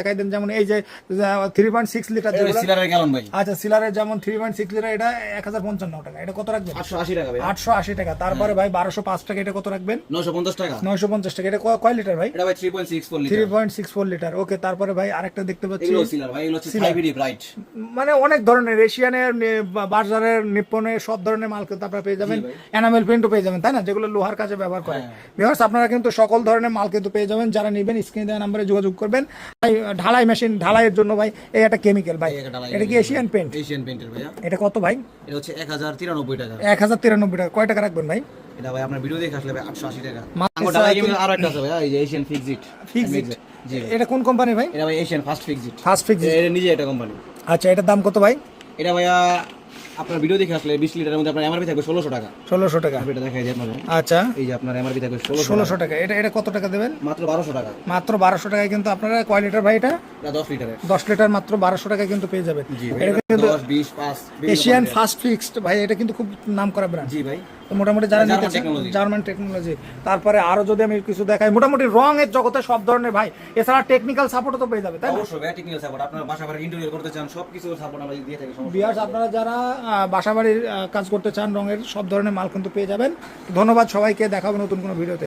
দেখাই দেন, যেমন এই যে 3.6 লিটার যেগুলো সিলারের গ্যালন ভাই। আচ্ছা সিলারের যেমন 3.6 লিটার এটা 1055 টাকা, এটা কত রাখবেন? 880 টাকা ভাই। 880 টাকা। তারপরে ভাই 1205 টাকা, এটা কত রাখবেন? 950 টাকা। 950 টাকা। এটা কয় লিটার ভাই? এটা ভাই 3.64 লিটার। 3.64 লিটার। ওকে, তারপরে ভাই আরেকটা দেখতে পাচ্ছি, এগুলো সিলার ভাই, এগুলো হচ্ছে 5D ব্রাইট। মানে অনেক ধরনের এশিয়ানের, বাজারের, নিপ্পনের সব ধরনের মাল কিন্তু আপনারা পেয়ে যাবেন। এনামেল পেন্টও পেয়ে যাবেন, তাই না, যেগুলো লোহার কাজে ব্যবহার করে। ভিউয়ার্স আপনারা কিন্তু সকল ধরনের মাল কিন্তু পেয়ে যাবেন। যারা নেবেন স্ক্রিনে দেওয়া নম্বরে যোগাযোগ করবেন। ঢালাই মেশিন, ঢালাইয়ের জন্য ভাই এই একটা কেমিক্যাল ভাই, এটা কি এশিয়ান পেন্ট? এশিয়ান পেইন্টের ভাইয়া। এটা কত ভাই? এটা হচ্ছে 1093 টাকা। 1093 টাকা। কয় টাকা রাখবেন ভাই? এটা ভাই আপনার ভিডিও দেখে আসলে ভাই 880 টাকা। মাত্র আমার ঢালাই গেমিং আরো একটা আছে ভাই, এই যে এশিয়ান ফিক্সড। জি ভাই। এটা কোন কোম্পানি ভাই? এটা ভাই Asian first fixed. First fix. এটা নিজে একটা কোম্পানি। আচ্ছা, এটার দাম কত ভাই? এটা ভাইয়া আপনার ভিডিও দেখে আসলে 20 লিটারের মধ্যে আপনার এমআরপি থাকবে 1600 টাকা। 1600 টাকা। এটা দেখাই দিই আপনাদের। আচ্ছা, এই যে আপনার এমআরপি থাকবে 1600 টাকা। এটা কত টাকা দেবেন? মাত্র 1200 টাকা। মাত্র 1200 টাকায় কিন্তু আপনারা কয় লিটার ভাই? এটা এটা 10 লিটারের। 10 লিটার মাত্র 1200 টাকায় কিন্তু পেয়ে যাবেন। জি ভাই। এটা কিন্তু 10 20 5 এশিয়ান ফার্স্ট ফিক্সড ভাই, এটা কিন্তু খুব নাম করা ব্র্যান্ড। জি ভাই। তো মোটামুটি যারা নিতে চান, টেকনোলজি। German technology. তারপরে আরো যদি আমি কিছু দেখাই, মোটামুটি রঙের জগতে সব ধরনের ভাই, এছাড়া টেকনিক্যাল সাপোর্টও তো পেয়ে যাবে, তাই না? অবশ্যই ভাই, টেকনিক্যাল সাপোর্ট। আপনার বাসা বাড়ি ইন্টেরিয়র করতে চান, সবকিছু সাপোর্ট আমরা দিয়ে থাকি। সমস্যা বিয়ার্স আপনারা যারা বাসাবাড়ির কাজ করতে চান, রঙের সব ধরনের মাল কিন্তু পেয়ে যাবেন। ধন্যবাদ সবাইকে, দেখাবো নতুন কোনো ভিডিওতে।